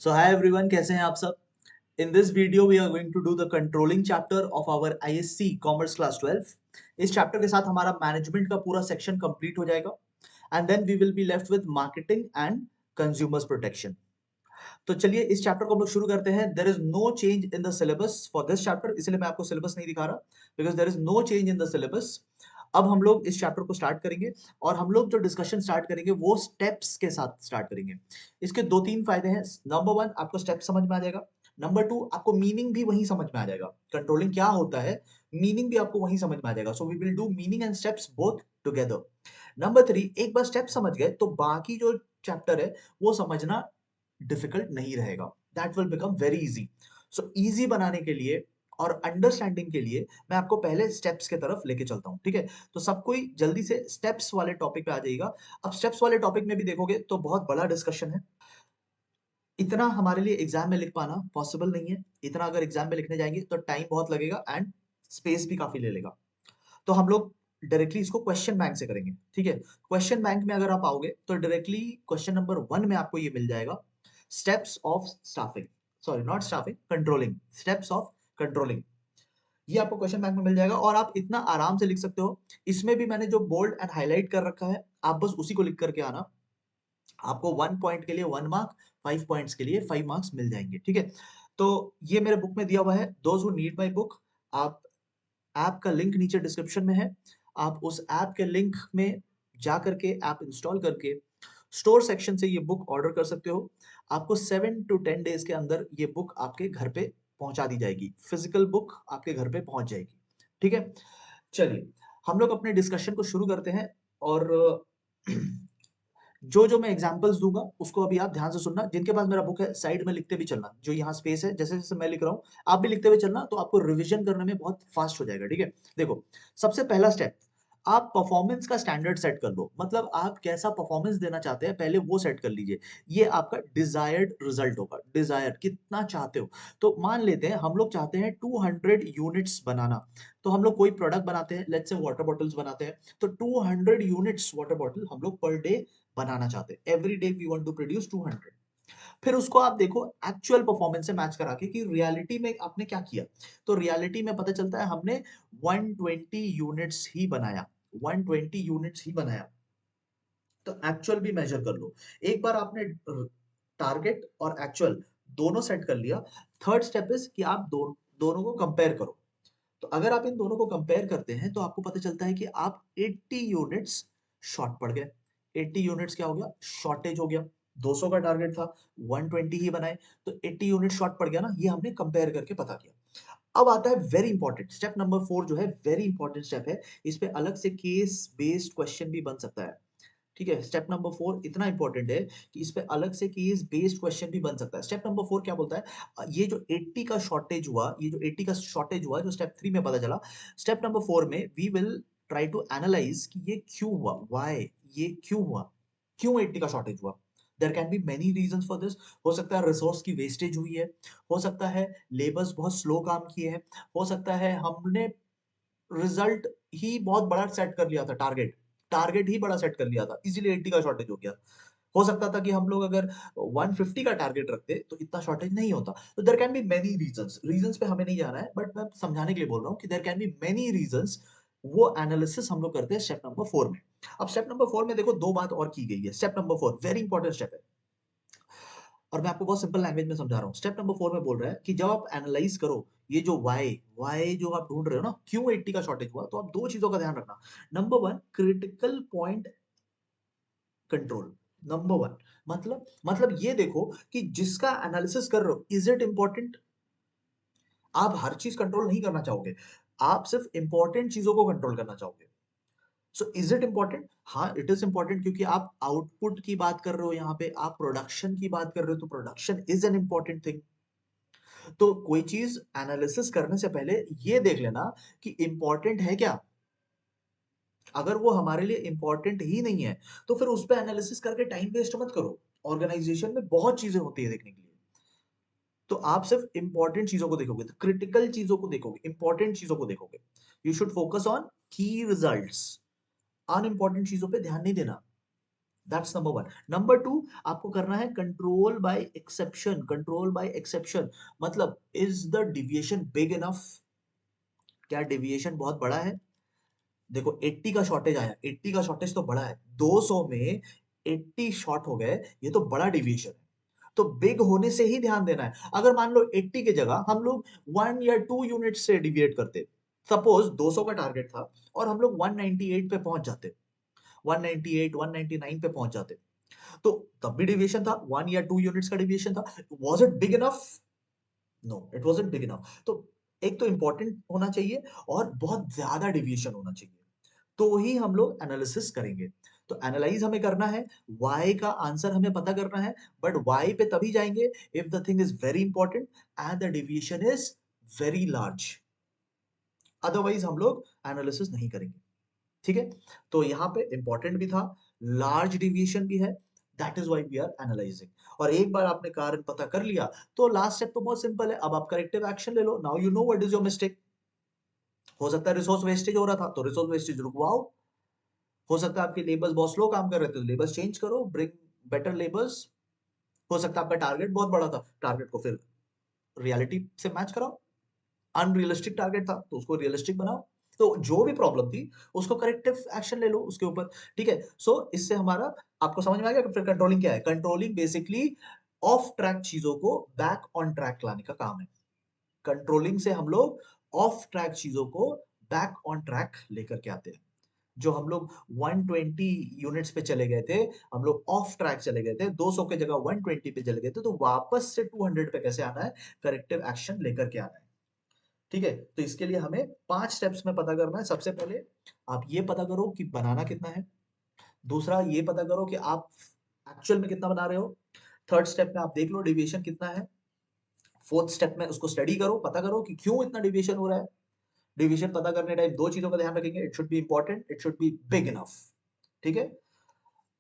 So hi everyone, कैसे हैं आप सब? In this video we are going to do the controlling chapter of our ISC Commerce Class 12. इस chapter के साथ हमारा मैनेजमेंट का पूरा सेक्शन कंप्लीट हो जाएगा and then we will be left with marketing and consumers protection. तो चलिए इस चैप्टर को हम लोग शुरू करते हैं. There is no change in the syllabus for this chapter, इसलिए मैं आपको सिलेबस नहीं दिखा रहा because there is no change in the syllabus. अब हम लोग इस चैप्टर को स्टार्ट करेंगे और हम लोग जो डिस्कशन स्टार्ट करेंगे वो स्टेप्स के साथ स्टार्ट करेंगे. इसके दो तीन फायदे हैं. नंबर वन, आपको स्टेप समझ में आ जाएगा. नंबर टू, आपको मीनिंग भी वहीं समझ में आ जाएगा. कंट्रोलिंग क्या होता है, मीनिंग भी आपको वहीं समझ में आ जाएगा. So we will do meaning and steps both together. Number three, एक बार स्टेप समझ गए तो बाकी जो चैप्टर है वो समझना डिफिकल्ट नहीं रहेगा. That will become very easy. So easy बनाने के लिए और अंडरस्टैंडिंग के लिए मैं आपको पहले स्टेप्स की तरफ लेके चलता हूं. ठीक है, तो सब कोई जल्दी से स्टेप्स वाले टॉपिक पे आ जाइएगा. अब स्टेप्स वाले टॉपिक में भी देखोगे तो बहुत बड़ा डिस्कशन है. इतना हमारे लिए एग्जाम में लिख पाना पॉसिबल नहीं है. इतना अगर एग्जाम में लिखने जाएंगे तो टाइम बहुत लगेगा एंड स्पेस भी काफी ले लेगा. तो हम लोग डायरेक्टली इसको क्वेश्चन बैंक से करेंगे. ठीक है, क्वेश्चन बैंक में अगर आप आओगे तो डायरेक्टली क्वेश्चन नंबर 1 में आपको ये मिल जाएगा, steps of staffing, sorry not staffing, controlling, steps of controlling. ये आपको क्वेश्चन बैंक में मिल जाएगा और आप इतना आराम से लिख सकते हो. इसमें भी मैंने जो बोल्ड एंड हाईलाइट कर रखा है, आप बस उसी को लिख करके आना. आपको 1 पॉइंट के लिए 1 मार्क, 5 पॉइंट्स के लिए 5 मार्क्स मिल जाएंगे. ठीक है, तो ये मेरे बुक में दिया हुआ है. Those who need my book, आप ऐप का लिंक नीचे डिस्क्रिप्शन में है. आप उस ऐप के लिंक में जा करके ऐप इंस्टॉल करके स्टोर सेक्शन से ये बुक ऑर्डर कर सकते हो. आपको 7 to 10 डेज के अंदर ये बुक आपके घर पे पहुंचा दी जाएगी. फिजिकल बुक आपके घर पे पहुंच जाएगी. ठीक है, चलिए हम लोग अपने डिस्कशन को शुरू करते हैं. और जो जो मैं एग्जांपल्स दूंगा उसको अभी आप ध्यान से सुनना. जिनके पास मेरा बुक है साइड में लिखते भी चलना. जो यहाँ स्पेस है, जैसे जैसे मैं लिख रहा हूँ आप भी लिखते हुए चलना, तो आपको रिवीजन करने में बहुत फास्ट हो जाएगा. ठीक है, देखो सबसे पहला स्टेप, आप परफॉर्मेंस का स्टैंडर्ड सेट कर लो. मतलब आप कैसा परफॉर्मेंस देना चाहते हैं पहले वो सेट कर लीजिए. ये आपका डिजायर्ड रिजल्ट होगा. डिजायर कितना चाहते हो. तो मान लेते हैं हम लोग चाहते हैं 200 यूनिट्स बनाना. तो हम लोग कोई प्रोडक्ट बनाते हैं, लेट्स से वाटर बॉटल्स बनाते हैं. तो 200 यूनिट्स वाटर बॉटल हम लोग पर डे बनाना चाहते हैं. Every day we want to produce 200. फिर उसको आप देखो एक्चुअल परफॉर्मेंस से मैच करा के कि रियलिटी में आपने क्या किया. तो रियलिटी में पता चलता है हमने 120 यूनिट्स ही बनाया. 120 यूनिट्स ही बनाया. तो एक्चुअल भी मेजर कर लो. एक बार आपने टारगेट और एक्चुअल दोनों सेट कर लिया. थर्ड स्टेप इज कि आप दोनों को कंपेयर करो. तो अगर आप इन दोनों को कंपेयर करते हैं तो आपको पता चलता है कि आप 80 यूनिट्स शॉर्ट पड़ गए. 80 यूनिट्स क्या हो गया, शॉर्टेज हो गया. 200 का टारगेट था, 120 ही बनाए, तो 80 यूनिट शॉर्ट पड़ गया ना. ये हमने कंपेयर करके पता किया. अब आता है वेरी इंपॉर्टेंट स्टेप नंबर 4, जो है वेरी इंपॉर्टेंट स्टेप है. इस पे अलग से केस बेस्ड क्वेश्चन भी बन सकता है. ठीक है, स्टेप नंबर 4 इतना इंपॉर्टेंट है कि इस पे अलग से केस बेस्ड क्वेश्चन भी बन सकता है. स्टेप नंबर 4 क्या बोलता है, ये जो 80 का शॉर्टेज हुआ, ये जो 80 का शॉर्टेज हुआ जो स्टेप 3 में पता चला, स्टेप नंबर 4 में we will try to analyse कि ये क्यों हुआ, व्हाई, ये क्यों हुआ, क्यों 80 का शॉर्टेज हुआ. There can be many reasons for this. हो सकता है रिसोर्स की वेस्टेज हुई है, हो सकता है लेबर्स बहुत स्लो काम किए हैं, हो सकता है हमने रिजल्ट ही बहुत बड़ा सेट कर लिया था. टारगेट टारगेट ही बड़ा सेट कर लिया था, इसीलिए 80 का शॉर्टेज हो गया. हो सकता था कि हम लोग अगर 150 का टारगेट रखते तो इतना शॉर्टेज नहीं होता. तो there can be many reasons. Reasons पे हमें नहीं जाना है, बट मैं समझाने के लिए बोल रहा हूँ कि there can be many reasons. वो एनालिसिस हम लोग करते हैं स्टेप नंबर 4 में. अब स्टेप नंबर 4 में देखो दो बात और की गई है. Step number 4 very important step है और मैं आपको बहुत सिंपल लैंग्वेज में समझा रहा हूँ. स्टेप नंबर 4 में बोल रहा है कि जब आप एनालाइज करो ये जो वाई जो आप ढूंढ रहे हो ना, क्यों 80 का शॉर्टेज हुआ, तो आप दो चीजों का ध्यान रखना. Number 1, critical point control. Number 1 मतलब ये देखो कि जिसका एनालिसिस कर रहे हो, इज इट इंपॉर्टेंट. आप हर चीज कंट्रोल नहीं करना चाहोगे, आप सिर्फ इंपॉर्टेंट चीजों को कंट्रोल करना चाहोगे. सो इज इट इंपॉर्टेंट, हाँ इट इज इंपॉर्टेंट, क्योंकि आप आउटपुट की बात कर रहे हो, यहाँ पे आप प्रोडक्शन की बात कर रहे हो, तो production is an important thing. तो कोई चीज एनालिसिस करने से पहले ये देख लेना कि इंपॉर्टेंट है क्या. अगर वो हमारे लिए इंपॉर्टेंट ही नहीं है तो फिर उस पर एनालिसिस करके टाइम वेस्ट मत करो. ऑर्गेनाइजेशन में बहुत चीजें होती है देखने के लिए. तो आप सिर्फ इंपॉर्टेंट चीजों को देखोगे, तो क्रिटिकल चीजों को देखोगे, इंपॉर्टेंट चीजों को देखोगे. You should focus on key results. Unimportant चीजों पे ध्यान नहीं देना. That's number one. Number two, आपको करना है control by exception. Control by exception मतलब is the deviation big enough? क्या डिविएशन बहुत बड़ा है? देखो 80 का शॉर्टेज आया, 80 का शॉर्टेज तो बड़ा है, 200 में 80 शॉर्ट हो गए, ये तो बड़ा डिविएशन है। तो बिग होने से ही ध्यान देना है। अगर मान लो 80 की जगह हम लोग 1 या 2 यूनिट से डिविएट करते, सपोज 200 का टारगेट था और हम लोग 198 पे पहुंच जाते, 198 199 पे पहुंच जाते, तो तब भी डिविएशन था, 1 या 2 यूनिट्स का डिविएशन था। Was it big enough? No, it wasn't big enough. तो एक तो इंपॉर्टेंट होना चाहिए और बहुत ज्यादा डिविएशन होना चाहिए, तो ही हम लोग एनालिसिस करेंगे। तो एनालाइज हमें करना है, व्हाई का आंसर हमें पता करना है, बट व्हाई पे तभी जाएंगे if the thing is very important and the deviation is very large, otherwise हम लोग एनालिसिस नहीं करेंगे। ठीक है, तो यहाँ पे इंपॉर्टेंट भी था, लार्ज डिविएशन भी है, that is why we are analysing. और एक बार आपने कारण पता कर लिया तो लास्ट स्टेप तो बहुत सिंपल है, अब आप करेक्टिव एक्शन ले लो। Now you know what is your mistake. हो सकता है रिसोर्स वेस्टेज हो रहा था तो रिसोर्स वेस्टेज रुकवाओ, हो सकता है आपके लेबर्स बहुत स्लो काम कर रहे थे तो लेबर्स चेंज करो, ब्रिंग बेटर लेबर्स। हो सकता है आपका टारगेट बहुत बड़ा था, टारगेट को फिर रियलिटी से मैच कराओ, अनरियलिस्टिक टारगेट था तो उसको रियलिस्टिक बनाओ। तो जो भी प्रॉब्लम थी उसको करेक्टिव एक्शन ले लो उसके ऊपर। ठीक है, सो इससे हमारा आपको समझ में आ गया कि फिर कंट्रोलिंग क्या है। कंट्रोलिंग बेसिकली ऑफ ट्रैक चीजों को बैक ऑन ट्रैक लाने का काम है। कंट्रोलिंग से हम लोग ऑफ ट्रैक चीजों को बैक ऑन ट्रैक लेकर के आते हैं। जो हम लोग 120 यूनिट्स पे चले गए थे, हम लोग ऑफ ट्रैक चले गए थे, 200 के जगह 120 पे चले गए थे, तो वापस से 200 पे कैसे आना है, करेक्टिव एक्शन लेकर के आना है। ठीक है, तो इसके लिए हमें 5 स्टेप्स में पता करना है। सबसे पहले आप ये पता करो कि बनाना कितना है, दूसरा ये पता करो कि आप एक्चुअल में कितना बना रहे हो, थर्ड स्टेप में आप देख लो डिविएशन कितना है, फोर्थ स्टेप में उसको स्टडी करो, पता करो कि क्यों इतना डिविएशन हो रहा है। डिवीजन पता करने टाइम दो चीजों का ध्यान रखेंगे, it should be important, it should be big enough. ठीक है,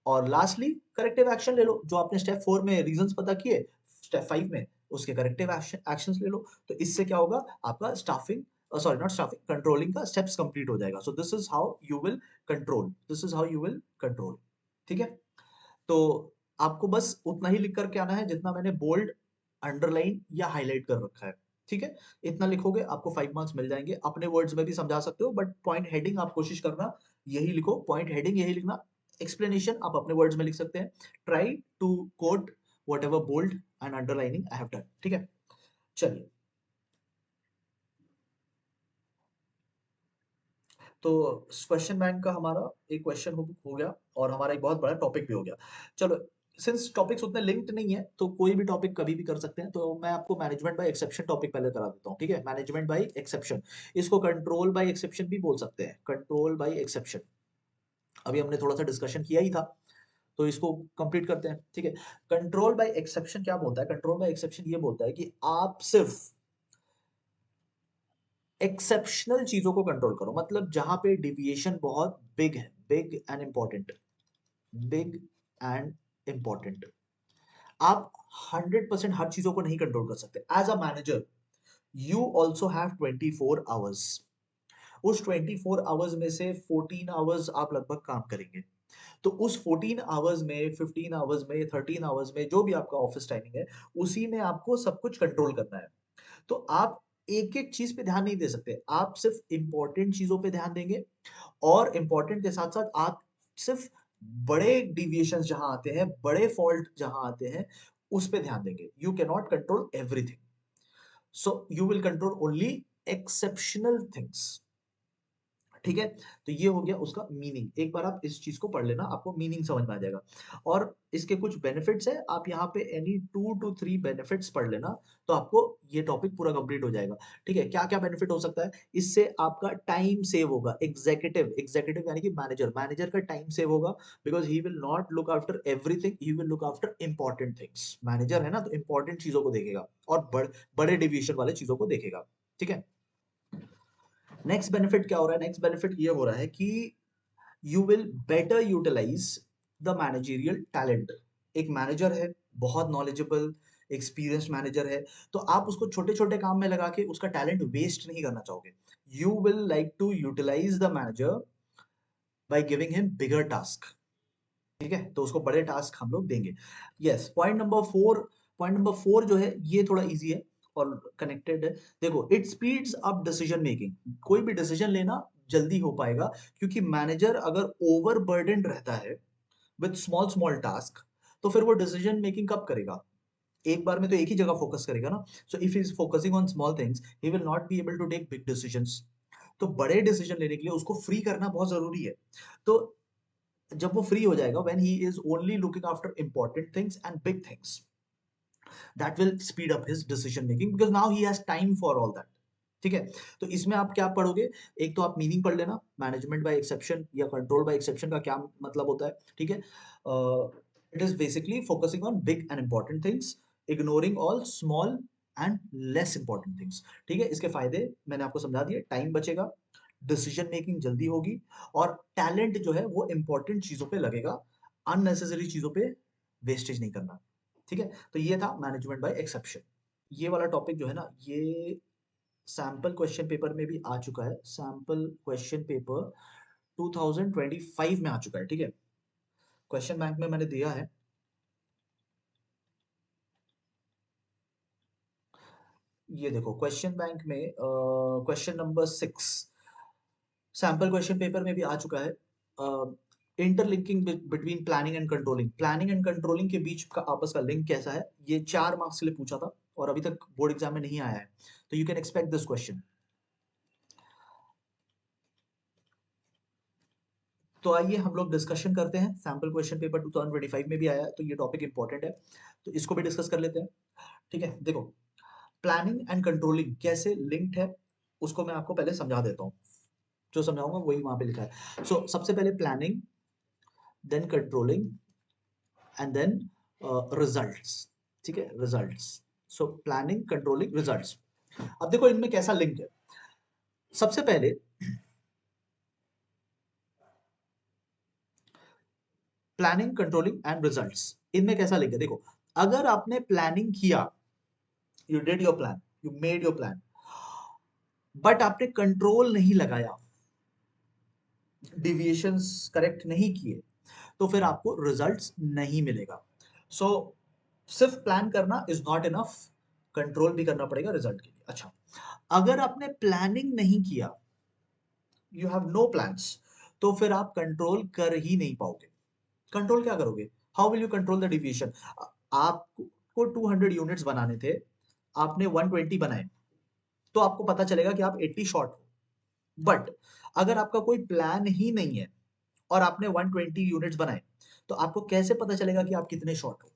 और लास्टली करेक्टिव एक्शन ले लो, जो आपने स्टेप 4 में रीजंस पता किए, स्टेप 5 में उसके करेक्टिव एक्शंस ले लो। तो इससे क्या होगा, आपका staffing, sorry not staffing, controlling का स्टेप्स कंप्लीट हो जाएगा। So this is how you will control, this is how you will control. ठीक है, तो आपको बस उतना ही लिख करके आना है जितना मैंने बोल्ड, अंडरलाइन या हाईलाइट कर रखा है। ठीक है, इतना लिखोगे आपको 5 मार्क्स मिल जाएंगे। अपने वर्ड्स में भी समझा सकते हो बट पॉइंट हेडिंग आप कोशिश करना यही लिखो, पॉइंट हेडिंग यही लिखना। एक्सप्लेनेशन आप अपने वर्ड्स में लिख सकते हैं। Try to quote whatever bold and underlining I have done. ठीक है, चलिए, तो क्वेश्चन बैंक का हमारा एक क्वेश्चन हो गया और हमारा एक बहुत बड़ा टॉपिक भी हो गया। चलो, सिंस टॉपिक्स उतने लिंक्ड नहीं है तो कोई भी टॉपिक कभी भी कर सकते हैं, तो मैं आपको मैनेजमेंट बाय एक्सेप्शन टॉपिक पहले करा देता हूँ। ठीक है, मैनेजमेंट बाय एक्सेप्शन, इसको कंट्रोल बाय एक्सेप्शन भी बोल सकते हैं, कंट्रोल बाय एक्सेप्शन। अभी हमने थोड़ा सा डिस्कशन किया ही था तो इसको कंप्लीट करते हैं। ठीक है, कंट्रोल बाय एक्सेप्शन क्या बोलता है, कंट्रोल बाय एक्सेप्शन ये बोलता है कि आप सिर्फ एक्सेप्शनल चीजों को कंट्रोल करो, मतलब जहां पे डिविएशन बहुत बिग है, big and important, big and important. आप 100% हर चीजों को नहीं कंट्रोल कर सकते। As a manager you also have 24 hours. उस 24 आवर्स में से 14 आवर्स आप लगभग काम करेंगे। तो उस 14 आवर्स में, 15 आवर्स में, 13 आवर्स में, जो भी आपका ऑफिस टाइमिंग है, उसी में आपको सब कुछ कंट्रोल करना है। तो आप एक एक चीज पे ध्यान नहीं दे सकते, आप सिर्फ इंपॉर्टेंट चीजों पे ध्यान देंगे। और इंपॉर्टेंट के साथ साथ आप सिर्फ बड़े डिविएशन जहां आते हैं, बड़े फॉल्ट जहां आते हैं, उस पे ध्यान देंगे। You can not control everything, so you will control only exceptional things. ठीक है, तो ये हो गया उसका मीनिंग। एक बार आप इस चीज को पढ़ लेना, आपको मीनिंग समझ में आ जाएगा। और इसके कुछ बेनिफिट्स है, आप यहाँ पे एनी 2 to 3 बेनिफिट्स पढ़ लेना, तो आपको ये टॉपिक पूरा कंप्लीट हो जाएगा। ठीक है, क्या क्या बेनिफिट हो सकता है, इससे आपका टाइम सेव होगा। एग्जीक्यूटिव, एग्जीक्यूटिव यानी कि मैनेजर, मैनेजर का टाइम सेव होगा, because he will not look after everything, he will look after important things. Manager है ना, तो इंपॉर्टेंट चीजों को देखेगा और बड़े डिविएशन वाले चीजों को देखेगा। ठीक है, नेक्स्ट बेनिफिट क्या हो रहा है, नेक्स्ट बेनिफिट ये हो रहा है कि you will better utilise the managerial talent. एक मैनेजर है, बहुत नॉलेजेबल एक्सपीरियंस्ड मैनेजर है, तो आप उसको छोटे छोटे काम में लगा के उसका टैलेंट वेस्ट नहीं करना चाहोगे। You will like to utilise the manager by giving him bigger task. ठीक है, तो उसको बड़े टास्क हम लोग देंगे। यस, पॉइंट नंबर 4 जो है ये थोड़ा इजी है और कनेक्टेड है। देखो, it speeds up decision making. कोई भी डिसीजन लेना जल्दी हो पाएगा, क्योंकि मैनेजर अगर ओवरबर्डन्ड रहता है विद स्मॉल स्मॉल टास्क, तो फिर वो डिसीजन मेकिंग कब करेगा? एक बार में तो एक ही जगह फोकस करेगा ना। So if he is focusing on small things, he will not be able to take big decisions. तो बड़े डिसीजन लेने के लिए उसको फ्री करना बहुत जरूरी है। तो जब वो फ्री हो जाएगा, when he is only looking after important things and big things, that will speed up his decision making, because now he has time for all that. ठीक है, तो इसमें आप क्या पढ़ोगे? एक तो आप मीनिंग पढ़ लेना, मैनेजमेंट बाय एक्सेप्शन या कंट्रोल बाय एक्सेप्शन का क्या मतलब होता है। ठीक है, it is basically focusing on big and important things, ignoring all small and less important things. ठीक है, इसके फायदे मैंने आपको समझा दिए। टाइम बचेगा, डिसीजन मेकिंग जल्दी होगी, और टैलेंट जो है वो इंपॉर्टेंट चीजों पे लगेगा, अननेसेसरी चीजों पे वेस्टेज नहीं करना। ठीक है, तो ये था मैनेजमेंट बाय एक्सेप्शन। ये वाला टॉपिक जो है ना, ये सैंपल क्वेश्चन पेपर में भी आ चुका है। सैंपल क्वेश्चन पेपर 2025 में आ चुका है। ठीक है, क्वेश्चन बैंक में मैंने दिया है। ये देखो, क्वेश्चन बैंक में question number 6 sample question paper में भी आ चुका है। Interlinking between planning and controlling. Planning and controlling के बीच का आपस का लिंक कैसा है, ये 4 मार्क्स के लिए पूछा था और अभी तक बोर्ड एग्जाम में नहीं आया है, तो you can expect this question. तो आइए हम लोग डिस्कशन करते हैं। सैंपल क्वेश्चन पेपर 2025 में भी आया है, तो ये टॉपिक इंपॉर्टेंट है, तो इसको भी डिस्कस कर लेते हैं। ठीक है, देखो, प्लानिंग एंड कंट्रोलिंग कैसे लिंक्ड है, उसको मैं आपको पहले समझा देता हूँ। जो समझाऊंगा वही वहां पे लिखा है। सो सबसे पहले planning, then controlling, and then results. ठीक है, results. So planning, controlling, results. अब देखो इनमें कैसा लिंक है। सबसे पहले प्लानिंग, कंट्रोलिंग एंड रिजल्ट्स, इनमें कैसा लिंक है? देखो, अगर आपने प्लानिंग किया, you did your plan, you made your plan, but आपने कंट्रोल नहीं लगाया, डिविएशंस करेक्ट नहीं किए, तो फिर आपको रिजल्ट्स नहीं मिलेगा। सो सिर्फ प्लान करना इज नॉट इनफ, कंट्रोल भी करना पड़ेगा रिजल्ट के लिए। अच्छा, अगर आपने प्लानिंग नहीं किया, यू हैव नो प्लान्स, तो फिर आप कंट्रोल कर ही नहीं पाओगे। कंट्रोल क्या करोगे? How will you control the deviation? आपको 200 यूनिट्स बनाने थे, आपने 120 बनाए, तो आपको पता चलेगा कि आप 80 शॉर्ट हो। बट अगर आपका कोई प्लान ही नहीं है और आपने 120 यूनिट्स बनाए, तो आपको कैसे पता चलेगा कि आप कितने शॉर्ट हो?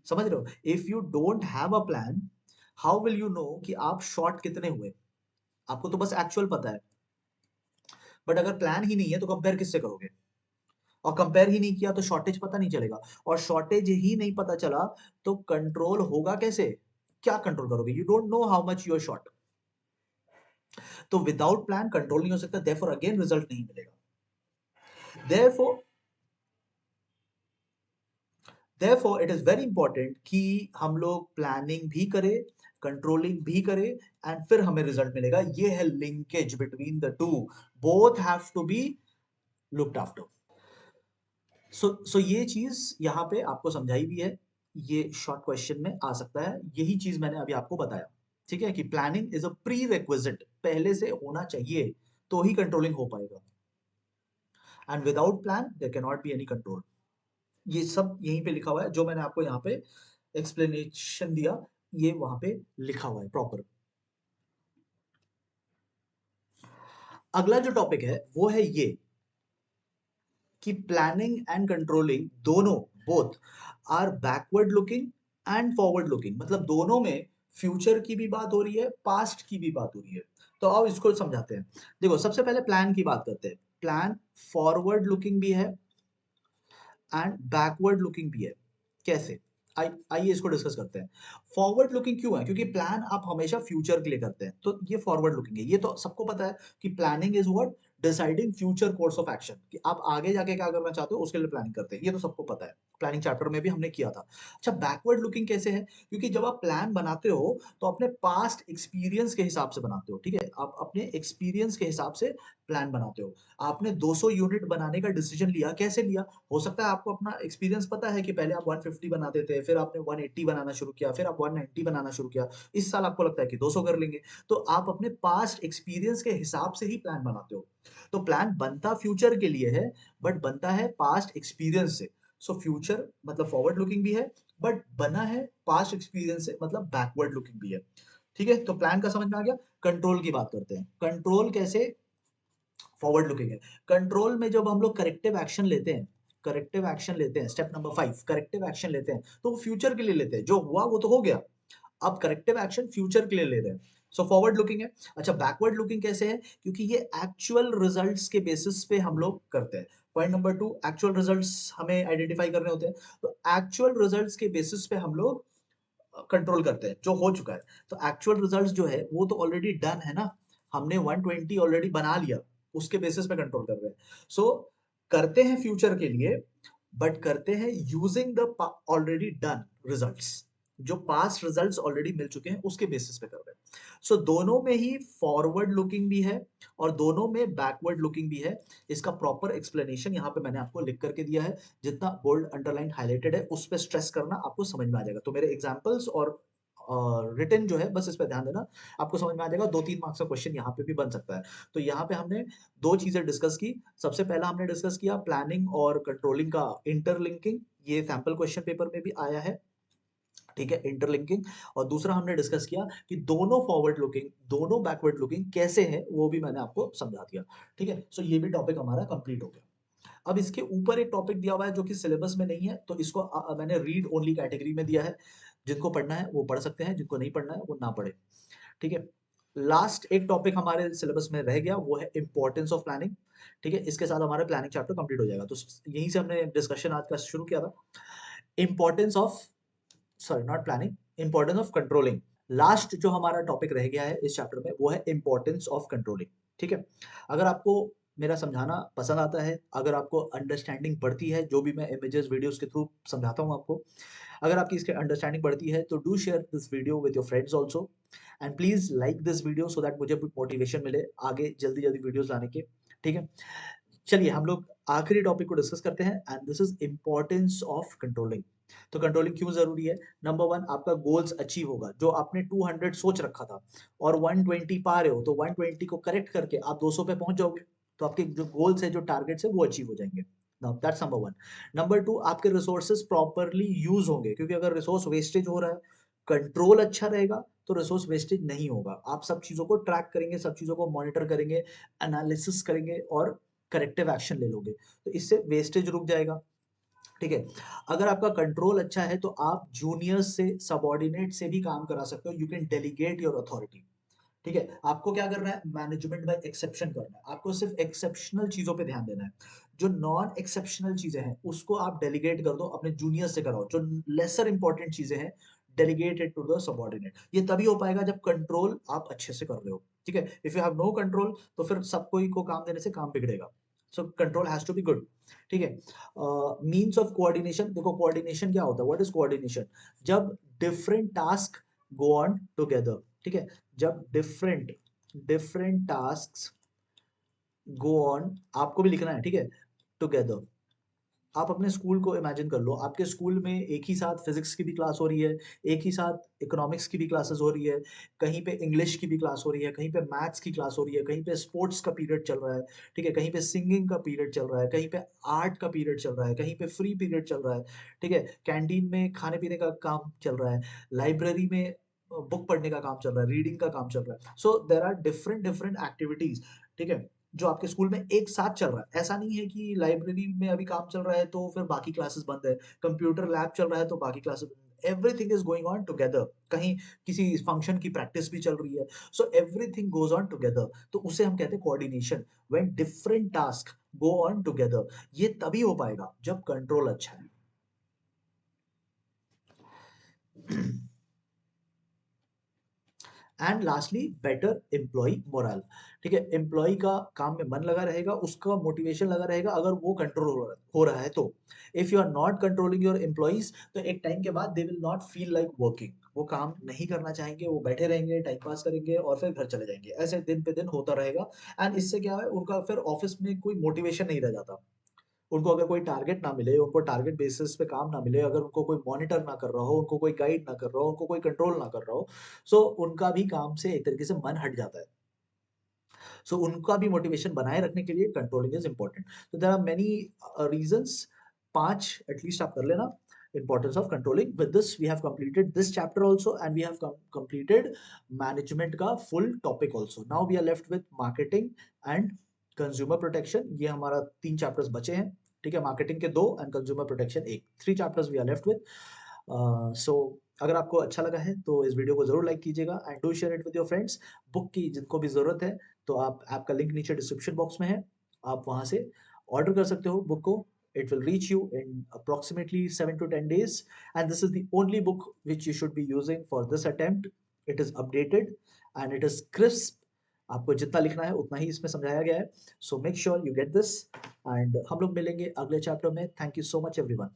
समझ रहे हो? If you don't have a plan, how will you know कि आप शॉर्ट कितने हुए? आपको तो बस एक्चुअल पता है, बट अगर प्लान ही नहीं है तो कंपेयर किससे करोगे? और कंपेयर ही नहीं किया तो शॉर्टेज पता नहीं चलेगा, और शॉर्टेज ही नहीं पता चला तो कंट्रोल होगा कैसे? क्या कंट्रोल करोगे? You don't know how much you are short. तो विदाउट प्लान कंट्रोल नहीं हो सकता, देयरफॉर अगेन रिजल्ट नहीं मिलेगा। Therefore therefore it is very important कि हम लोग प्लानिंग भी करें, कंट्रोलिंग भी करें, एंड फिर हमें रिजल्ट मिलेगा। ये है linkage between the two, both have to be looked after. So ये चीज यहाँ पे आपको समझाई भी है, ये शॉर्ट क्वेश्चन में आ सकता है। यही चीज मैंने अभी आपको बताया। ठीक है, कि planning is a prerequisite, पहले से होना चाहिए, तो ही कंट्रोलिंग हो पाएगा, and without plan there can not be any control. ये सब यहीं पे लिखा हुआ है, जो मैंने आपको यहाँ पे एक्सप्लेनेशन दिया, ये वहां पे लिखा हुआ है प्रॉपर। अगला जो टॉपिक है वो है ये, कि प्लानिंग एंड कंट्रोलिंग दोनों, both are backward looking and forward looking. मतलब दोनों में फ्यूचर की भी बात हो रही है, पास्ट की भी बात हो रही है। तो आओ इसको समझाते हैं। देखो, सबसे पहले प्लान की बात करते हैं। प्लान फॉरवर्ड लुकिंग भी है एंड बैकवर्ड लुकिंग भी है। कैसे? आइए इसको डिस्कस करते हैं। फॉरवर्ड लुकिंग क्यों है? क्योंकि प्लान आप हमेशा फ्यूचर के लिए करते हैं, तो ये फॉरवर्ड लुकिंग है। ये तो सबको पता है कि planning is what, deciding future course of action, कि आप आगे जाके क्या करना चाहते हो उसके लिए प्लानिंग करते हैं, ये तो सबको पता है, प्लानिंग चैप्टर में भी हमने किया था। अच्छा, बैकवर्ड लुकिंग कैसे है? क्योंकि जब आप प्लान बनाते हो तो अपने पास्ट एक्सपीरियंस के हिसाब से बनाते हो, ठीक है? आप अपने एक्सपीरियंस के हिसाब से प्लान बनाते हो। आपने 200 यूनिट बनाने का डिसीजन लिया, कैसे लिया? हो सकता है आपको अपना एक्सपीरियंस पता है कि पहले आप 150 बनाते थे, फिर आपने 180 बनाना शुरू किया, फिर आप 190 बनाना शुरू किया। इस साल आपको लगता है कि 200 कर लेंगे, तो आप अपने पास्ट एक्सपीरियंस के हिसाब से ही प्लान बनाते हो। तो प्लान बनता फ्यूचर के लिए है, बट बनता है पास्ट एक्सपीरियंस से। सो फ्यूचर मतलब फॉरवर्ड लुकिंग भी है, बट बना है पास्ट एक्सपीरियंस से, मतलब बैकवर्ड लुकिंग भी है। ठीक है, तो प्लान का समझ में आ गया। कंट्रोल की बात करते हैं। कंट्रोल कैसे फॉरवर्ड लुकिंग है? कंट्रोल में जब हम लोग करेक्टिव एक्शन लेते हैं, करेक्टिव एक्शन लेते हैं, स्टेप नंबर 5, करेक्टिव एक्शन लेते हैं, तो वो फ्यूचर के लिए लेते हैं। जो हुआ वो तो हो गया, अब करेक्टिव एक्शन फ्यूचर के लिए ले रहे हैं। सो फॉरवर्ड लुकिंग है। अच्छा, बैकवर्ड लुकिंग कैसे है? क्योंकि ये एक्चुअल रिजल्ट्स के बेसिस पे हम लोग करते हैं। पॉइंट नंबर 2, एक्चुअल रिजल्ट्स हमें आइडेंटिफाई करने होते हैं। तो एक्चुअल रिजल्ट्स के बेसिस पे हम लोग कंट्रोल करते हैं जो हो चुका है। तो एक्चुअल रिजल्ट्स जो है वो तो ऑलरेडी डन है ना, हमने 120 ऑलरेडी बना लिया, उसके बेसिस पे कंट्रोल कर रहे हैं। सो करते हैं फ्यूचर के लिए, बट करते हैं using the already done results. जो पास्ट रिजल्ट्स ऑलरेडी मिल चुके हैं उसके बेसिस पे कर रहे हैं। सो दोनों में ही फॉरवर्ड लुकिंग भी है और दोनों में बैकवर्ड लुकिंग भी है। इसका प्रॉपर एक्सप्लेनेशन यहाँ पे मैंने आपको लिख करके दिया है। जितना बोल्ड, अंडरलाइन, हाइलाइटेड है उस पे स्ट्रेस करना, आपको समझ में आ जाएगा। तो मेरे एग्जांपल्स और रिटन जो है बस इस पे ध्यान देना, आपको समझ में आ जाएगा। 2-3 मार्क्स का क्वेश्चन यहाँ पे भी बन सकता है। तो यहाँ पे हमने दो चीजें डिस्कस की। सबसे पहला हमने डिस्कस किया प्लानिंग और कंट्रोलिंग का इंटरलिंकिंग, ये सैंपल क्वेश्चन पेपर में भी आया है, ठीक है, इंटरलिंकिंग। और दूसरा हमने डिस्कस किया कि दोनों फॉरवर्ड लुकिंग दोनों बैकवर्ड लुकिंग कैसे है, वो भी मैंने आपको समझा दिया। ठीक है, सो ये भी टॉपिक हमारा कंप्लीट हो गया। अब इसके ऊपर एक टॉपिक दिया हुआ है जो कि सिलेबस में नहीं है, तो इसको मैंने रीड ओनली कैटेगरी में दिया है। जिनको पढ़ना है वो पढ़ सकते हैं, जिनको नहीं पढ़ना है वो ना पढ़े। ठीक है, लास्ट एक टॉपिक हमारे सिलेबस में रह गया, वो है इंपॉर्टेंस ऑफ प्लानिंग। ठीक है, इसके साथ हमारा प्लानिंग चैप्टर कंप्लीट हो जाएगा। तो यहीं से हमने डिस्कशन आज का शुरू किया था। Importance of, sorry not planning, importance of controlling. Last जो हमारा टॉपिक रह गया है इस चैप्टर में वो है इंपॉर्टेंस ऑफ कंट्रोलिंग। ठीक है, अगर आपको मेरा समझाना पसंद आता है, अगर आपको अंडरस्टैंडिंग बढ़ती है, जो भी मैं इमेजेस वीडियोस के थ्रू समझाता हूँ आपको, अगर आपकी इसकी अंडरस्टैंडिंग बढ़ती है, तो do share this video with your friends also, and please like this video so that मुझे मोटिवेशन मिले आगे जल्दी जल्दी वीडियोस लाने के। ठीक है, चलिए हम लोग आखिरी टॉपिक को डिस्कस करते हैं, and this is importance of controlling. तो कंट्रोलिंग क्यों जरूरी है? नंबर 1, आपका गोल्स अचीव होगा। जो आपने 200 सोच रखा था और 120 पा रहे हो, तो 120 को करेक्ट करके आप 200 पे पहुंच जाओगे। तो आपके जो गोल्स है, जो टारगेट्स है, वो अचीव हो जाएंगे। Now that's number 1। नंबर 2, आपके रिसोर्सेज प्रॉपरली यूज होंगे, क्योंकि अगर रिसोर्स वेस्टेज हो रहा है, कंट्रोल अच्छा रहेगा तो रिसोर्स वेस्टेज नहीं होगा। आप सब चीजों को ट्रैक करेंगे, सब चीजों को मॉनिटर करेंगे, एनालिसिस करेंगे और करेक्टिव एक्शन ले लोगे, तो इससे वेस्टेज रुक जाएगा। ठीक है, अगर आपका कंट्रोल अच्छा है तो आप जूनियर्स से, सबॉर्डिनेट से भी काम करा सकते हो। You can delegate your authority. ठीक है, आपको क्या करना है? मैनेजमेंट बाय एक्सेप्शन करना है। आपको सिर्फ एक्सेप्शनल चीजों पे ध्यान देना है। जो नॉन एक्सेप्शनल चीजें हैं उसको आप डेलीगेट कर दो, अपने जूनियर से कराओ। जो लेसर इंपॉर्टेंट चीजें हैं, delegate it to the subordinate. ये तभी हो पाएगा जब कंट्रोल आप अच्छे से कर रहे हो। ठीक है, if you have no control तो फिर सब कोई को काम देने से काम बिगड़ेगा। So control has to be good. ठीक है, मीन्स ऑफ कोऑर्डिनेशन, देखो कोऑर्डिनेशन क्या होता है? What is coordination? जब different task go on together. ठीक है, जब different different task go on, आपको भी लिखना है, ठीक है, टुगेदर। आप अपने स्कूल को इमेजिन कर लो, आपके स्कूल में एक ही साथ फिजिक्स की भी क्लास हो रही है, एक ही साथ इकोनॉमिक्स की भी क्लासेस हो रही है, कहीं पे इंग्लिश की भी क्लास हो रही है, कहीं पे मैथ्स की क्लास हो रही है, कहीं पे स्पोर्ट्स का पीरियड चल रहा है, ठीक है, कहीं पे सिंगिंग का पीरियड चल रहा है, कहीं पे आर्ट का पीरियड चल रहा है, कहीं पे फ्री पीरियड चल रहा है। ठीक है, कैंटीन में खाने पीने का काम चल रहा है, लाइब्रेरी में बुक पढ़ने का काम चल रहा है, रीडिंग का काम चल रहा है। So there are different different activities, ठीक है, जो आपके स्कूल में एक साथ चल रहा है। ऐसा नहीं है कि लाइब्रेरी में अभी काम चल रहा है तो फिर बाकी क्लासेस बंद है, कंप्यूटर लैब चल रहा है तो बाकी classes, everything is going on together. कहीं किसी फंक्शन की प्रैक्टिस भी चल रही है। So everything goes on together, तो उसे हम कहते हैं coordination. When different task go on together, ये तभी हो पाएगा जब कंट्रोल अच्छा है। And lastly better employ moral. ठीक है, एम्प्लॉय का काम में मन लगा रहेगा, उसका मोटिवेशन लगा रहेगा अगर वो कंट्रोल हो रहा है तो। If you are not controlling your employees तो एक टाइम के बाद they will not feel like working, वो काम नहीं करना चाहेंगे, वो बैठे रहेंगे, टाइम पास करेंगे और फिर घर चले जाएंगे। ऐसे दिन पे दिन होता रहेगा एंड इससे क्या है, उनका फिर ऑफिस में कोई मोटिवेशन नहीं रह जाता। उनको अगर कोई टारगेट ना मिले, उनको टारगेट बेसिस पे काम ना मिले, अगर उनको कोई मॉनिटर ना कर रहा हो, उनको कोई गाइड ना कर रहा हो, उनको कोई कंट्रोल ना कर रहा हो, सो उनका भी काम से एक तरीके से मन हट जाता है। सो उनका भी मोटिवेशन बनाए रखने के लिए कंट्रोलिंग इज इंपॉर्टेंट। तो there are many reasons, 5 at least आप कर लेना, importance of controlling. With this we have completed this chapter also, and we have completed management का full topic also. Now we are left with marketing and consumer protection. ये हमारा 3 chapters बचे हैं। ठीक है, मार्केटिंग के 2 and consumer protection 1, 3 chapters we are left with. So अगर आपको अच्छा लगा है तो इस वीडियो को जरूर लाइक कीजिएगा and do share it with your friends. Book की जिनको भी जरूरत है तो आप ऐप का लिंक नीचे डिस्क्रिप्शन बॉक्स में है, आप वहां से ऑर्डर कर सकते हो बुक को। It will reach you in approximately 7 to 10 days, and this is the only book which you should be using for this attempt. It is updated and it is crisp. आपको जितना लिखना है उतना ही इसमें समझाया गया है। So make sure you get this, and हम लोग मिलेंगे अगले चैप्टर में। Thank you so much everyone.